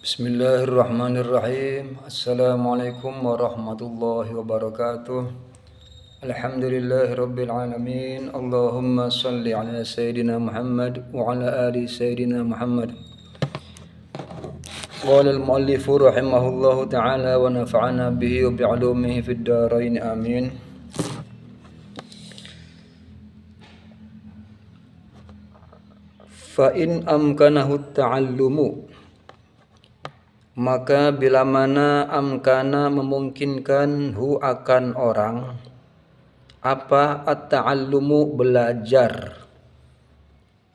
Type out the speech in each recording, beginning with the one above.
Bismillahirrahmanirrahim. Assalamualaikum warahmatullahi wabarakatuh. Alhamdulillahirabbil alamin. Allahumma shalli ala sayidina Muhammad wa ala ali sayidina Muhammad. Qala al-muallif rahimahullahu ta'ala wa nafa'ana bihi wa bi'ulumihi fid dharain amin. Fa in amkanahu ta'allumu, maka bila mana amkana memungkinkan hu akan orang apa at-ta'allumu belajar,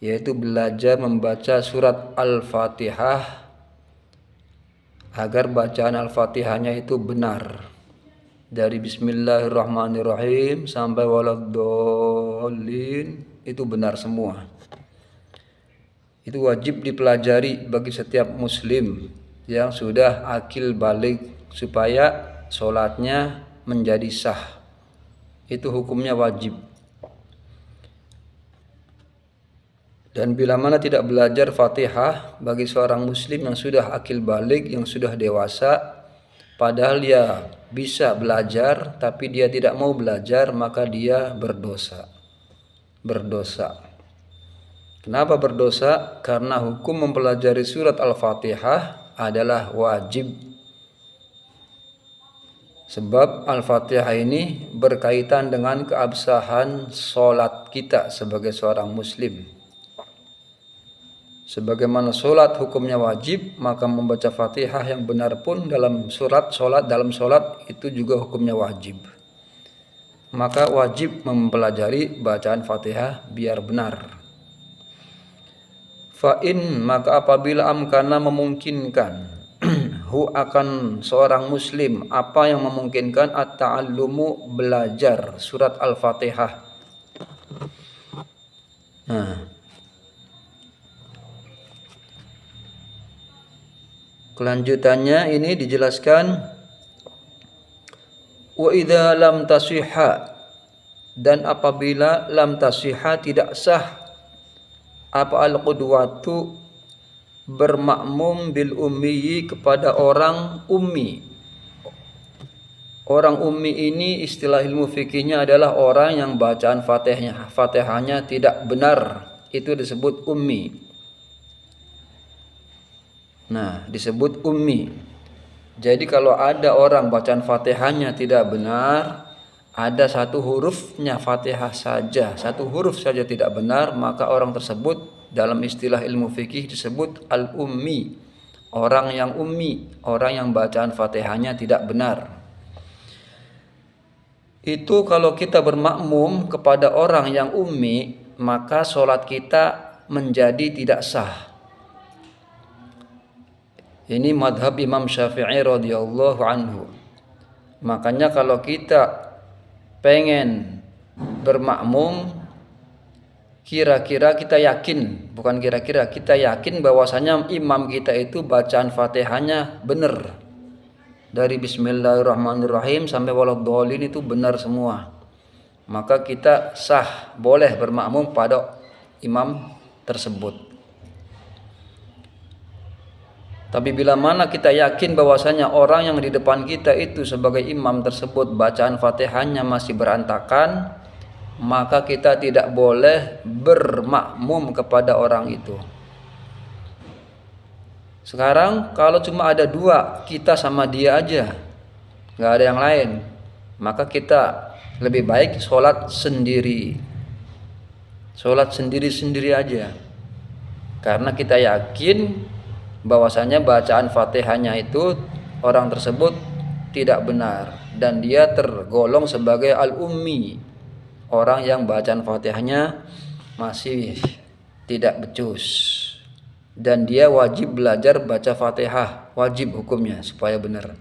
yaitu belajar membaca surat Al-Fatihah agar bacaan Al-Fatihahnya itu benar dari Bismillahirrahmanirrahim sampai waladdallin, itu benar semua. Itu wajib dipelajari bagi setiap muslim yang sudah akil balik supaya sholatnya menjadi sah. Itu hukumnya wajib. Dan bila mana tidak belajar Fatihah bagi seorang muslim yang sudah akil balik, yang sudah dewasa, padahal dia bisa belajar tapi dia tidak mau belajar, maka dia berdosa. Kenapa berdosa? Karena hukum mempelajari surat Al-Fatihah adalah wajib. Sebab Al-Fatihah ini berkaitan dengan keabsahan sholat kita sebagai seorang muslim. Sebagaimana sholat hukumnya wajib, maka membaca Fatihah yang benar pun dalam dalam sholat itu juga hukumnya wajib. Maka wajib mempelajari bacaan Fatihah biar benar. Fa'in, maka apabila amkana memungkinkan hu akan seorang muslim, apa yang memungkinkan at-ta'allumu belajar surat Al-Fatihah. Kelanjutannya ini dijelaskan, wa idza lam tasihha, dan apabila lam tasihha tidak sah apa al-qudwatu bermakmum bil ummi kepada orang ummi. Orang ummi ini istilah ilmu fikihnya adalah orang yang bacaan Fatihahnya tidak benar, itu disebut ummi. Nah, disebut ummi. Jadi kalau ada orang bacaan Fatihahnya tidak benar, ada satu hurufnya Fatihah saja, satu huruf saja tidak benar, maka orang tersebut dalam istilah ilmu fikih disebut al-ummi, orang yang ummi, orang yang bacaan Fatihahnya tidak benar. Itu kalau kita bermakmum kepada orang yang ummi, maka sholat kita menjadi tidak sah. Ini madhab Imam Syafi'i radhiyallahu anhu. Makanya kalau kita pengen bermakmum, kita yakin bahwasanya imam kita itu bacaan Fatihahnya benar dari Bismillahirrahmanirrahim sampai waladdallin itu benar semua, maka kita sah, boleh bermakmum pada imam tersebut. Tapi bila mana kita yakin bahwasanya orang yang di depan kita itu sebagai imam tersebut bacaan Fatihahnya masih berantakan, maka kita tidak boleh bermakmum kepada orang itu. Sekarang kalau cuma ada dua, kita sama dia aja, nggak ada yang lain, maka kita lebih baik sholat sendiri aja, karena kita yakin bahwasanya bacaan Fatihahnya itu orang tersebut tidak benar dan dia tergolong sebagai al-ummi, orang yang bacaan Fatihahnya masih tidak becus, dan dia wajib belajar baca Fatihah, wajib hukumnya supaya benar.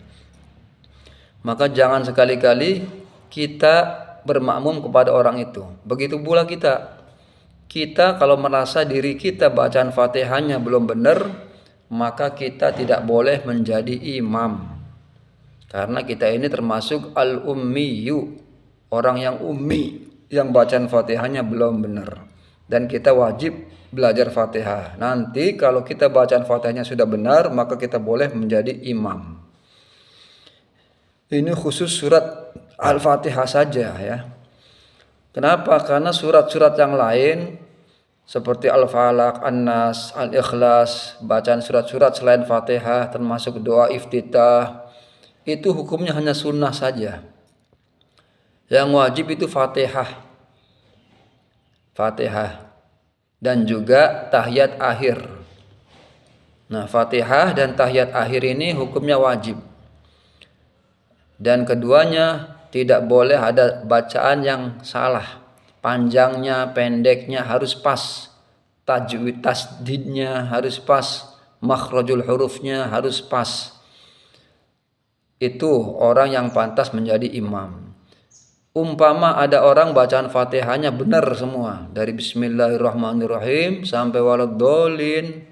Maka jangan sekali-kali kita bermakmum kepada orang itu. Begitu pula kita kalau merasa diri kita bacaan Fatihahnya belum benar, maka kita tidak boleh menjadi imam, karena kita ini termasuk al-ummiyu, orang yang ummi, yang bacaan Fatihahnya belum benar, dan kita wajib belajar Fatihah. Nanti kalau kita bacaan Fatihahnya sudah benar, maka kita boleh menjadi imam. Ini khusus surat Al-Fatihah saja ya. Kenapa? Karena surat-surat yang lain seperti Al-Falaq, An-Nas, Al-Ikhlas, bacaan surat-surat selain Fatihah termasuk doa iftitah, itu hukumnya hanya sunnah saja. Yang wajib itu Fatihah. Fatihah dan juga tahiyat akhir. Nah, Fatihah dan tahiyat akhir ini hukumnya wajib. Dan keduanya tidak boleh ada bacaan yang salah. Panjangnya, pendeknya harus pas. Tajwid tasdidnya harus pas. Makhrajul hurufnya harus pas. Itu orang yang pantas menjadi imam. Umpama ada orang bacaan Fatihahnya benar semua, dari Bismillahirrahmanirrahim sampai Waladhdallin,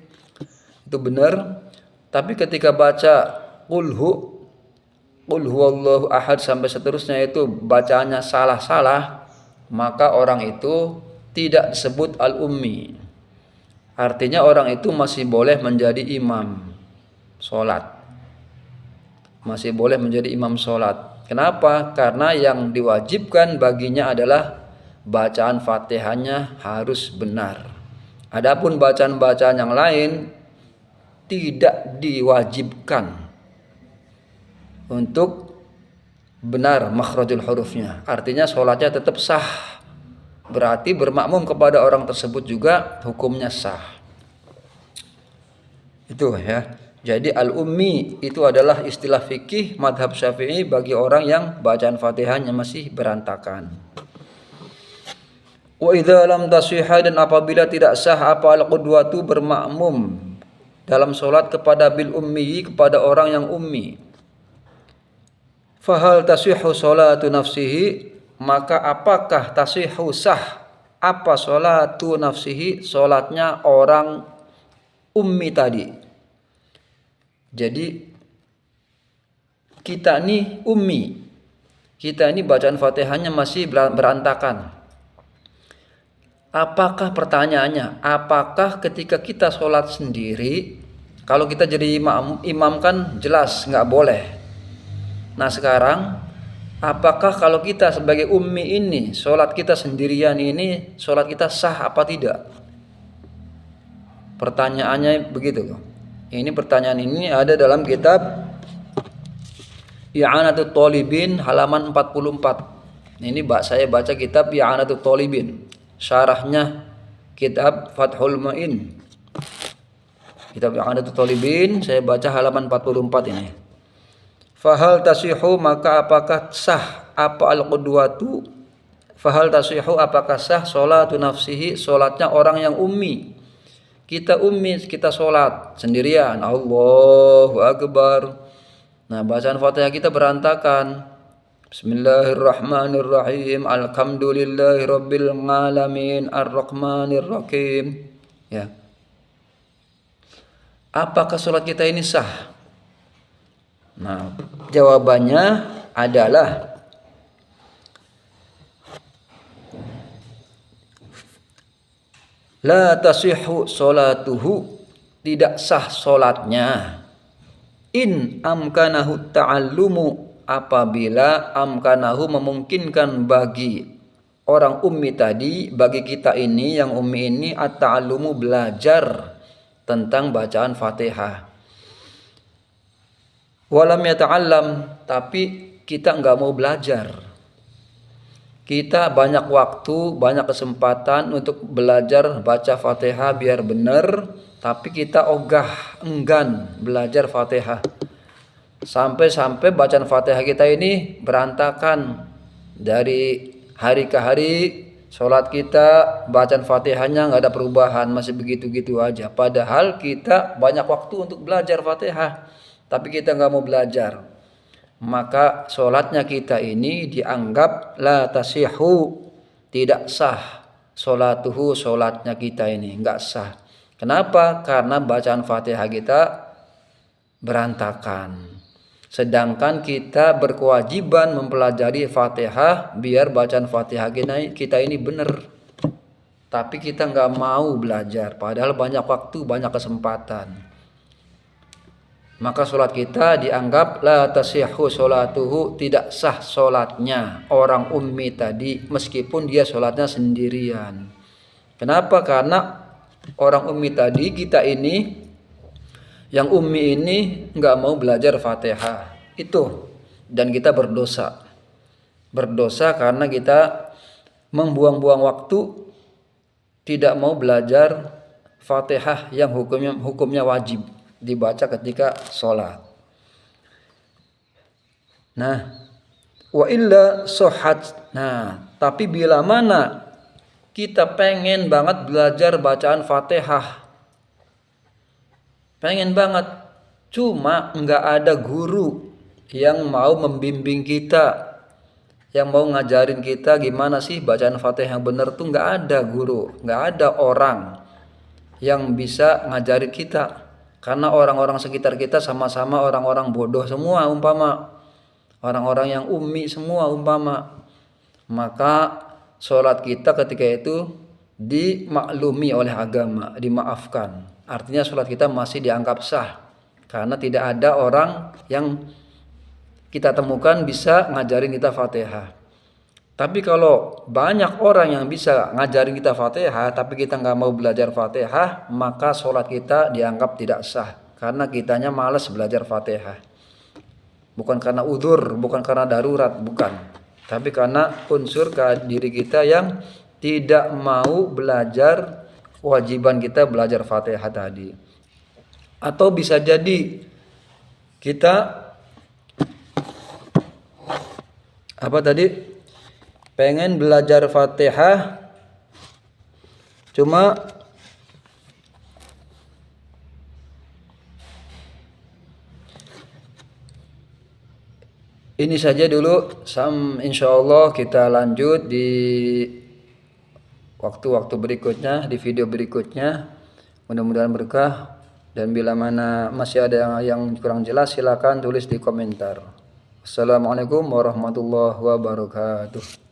itu benar. Tapi ketika baca Qul huwallahu ahad sampai seterusnya itu bacaannya salah-salah, maka orang itu tidak disebut al-ummi. Artinya orang itu masih boleh menjadi imam sholat. Masih boleh menjadi imam sholat. Kenapa? Karena yang diwajibkan baginya adalah bacaan Fatihahnya harus benar. Adapun bacaan-bacaan yang lain tidak diwajibkan untuk benar makhrajul hurufnya. Artinya sholatnya tetap sah. Berarti bermakmum kepada orang tersebut juga hukumnya sah. Itu ya. Jadi al-ummi itu adalah istilah fikih madhab Syafi'i bagi orang yang bacaan Fatihahnya masih berantakan. Wa idza lam tasihha, dan apabila tidak sah apa al-qudwatu bermakmum dalam sholat kepada bil ummi, kepada orang yang ummi. Fahal tasihhu sholatu nafsihi, maka apakah tasihhu sah apa sholatu nafsihi, sholatnya orang ummi tadi. Jadi kita ini ummi, kita ini bacaan Fatihahnya masih berantakan. Apakah pertanyaannya, apakah ketika kita sholat sendiri, kalau kita jadi imam kan jelas nggak boleh. Nah sekarang, apakah kalau kita sebagai ummi ini, sholat kita sendirian ini, sholat kita sah apa tidak? Pertanyaannya begitu. Ini pertanyaan ini ada dalam kitab I'anatul Thalibin halaman 44. Ini saya baca kitab I'anatul Thalibin. Syarahnya kitab Fathul Mu'in. Kitab I'anatul Thalibin saya baca halaman 44 ini. Fahal tasihu, maka apakah sah apa al-qudwatu? Fahal tasihu, apakah sah sholatu nafsihi, sholatnya orang yang ummi? Kita ummi, kita sholat sendirian, Allahu Akbar. Nah bacaan Fatihah kita berantakan. Bismillahirrahmanirrahim, alhamdulillahi rabbil alamin, arrahmanirrahim. Ya. Apakah sholat kita ini sah? Nah jawabannya adalah la tasihhu sholatuhu, tidak sah sholatnya. In amkanahu ta'allumu, apabila amkanahu memungkinkan bagi orang ummi tadi, bagi kita ini yang ummi ini, at-ta'allumu belajar tentang bacaan Fatihah. Walam yata'allam, tapi kita enggak mau belajar. Kita banyak waktu, banyak kesempatan untuk belajar baca Fatihah biar benar, tapi kita ogah, enggan belajar Fatihah. Sampai-sampai bacaan Fatihah kita ini berantakan. Dari hari ke hari, sholat kita, bacaan Fatihahnya nggak ada perubahan, masih begitu-gitu aja. Padahal kita banyak waktu untuk belajar Fatihah, tapi kita nggak mau belajar. Maka sholatnya kita ini dianggap la tasihhu, tidak sah. Sholatuhu, sholatnya kita ini nggak sah. Kenapa? Karena bacaan Fatihah kita berantakan. Sedangkan kita berkewajiban mempelajari Fatihah biar bacaan Fatihah kita ini benar. tapi kita nggak mau belajar, padahal banyak waktu, banyak kesempatan. Maka sholat kita dianggap la tasihhu sholatuhu, tidak sah sholatnya orang ummi tadi, meskipun dia sholatnya sendirian. Kenapa? Karena orang ummi tadi, kita ini yang ummi ini nggak mau belajar Fatihah itu, dan kita berdosa karena kita membuang-buang waktu, tidak mau belajar Fatihah yang hukumnya wajib dibaca ketika sholat. Nah, wa illa sohat. Nah, tapi bila mana kita pengen banget belajar bacaan Fatihah, pengen banget, cuma nggak ada guru yang mau membimbing kita, yang mau ngajarin kita gimana sih bacaan Fatihah yang benar tuh. Nggak ada guru, nggak ada orang yang bisa ngajarin kita, karena orang-orang sekitar kita sama-sama orang-orang bodoh semua umpama, orang-orang yang ummi semua umpama. Maka sholat kita ketika itu dimaklumi oleh agama, dimaafkan. Artinya sholat kita masih dianggap sah, karena tidak ada orang yang kita temukan bisa ngajarin kita Fatihah. Tapi kalau banyak orang yang bisa ngajarin kita Fatihah, tapi kita nggak mau belajar Fatihah, maka sholat kita dianggap tidak sah, karena kitanya malas belajar Fatihah. Bukan karena udzur, bukan karena darurat, bukan. Tapi karena unsur diri kita yang tidak mau belajar kewajiban kita belajar Fatihah tadi. Atau bisa jadi kita pengen belajar Fatihah, cuma ini saja dulu. Insyaallah kita lanjut di waktu-waktu berikutnya, di video berikutnya. Mudah-mudahan berkah, dan bila mana masih ada yang kurang jelas silakan tulis di komentar. Assalamualaikum warahmatullahi wabarakatuh.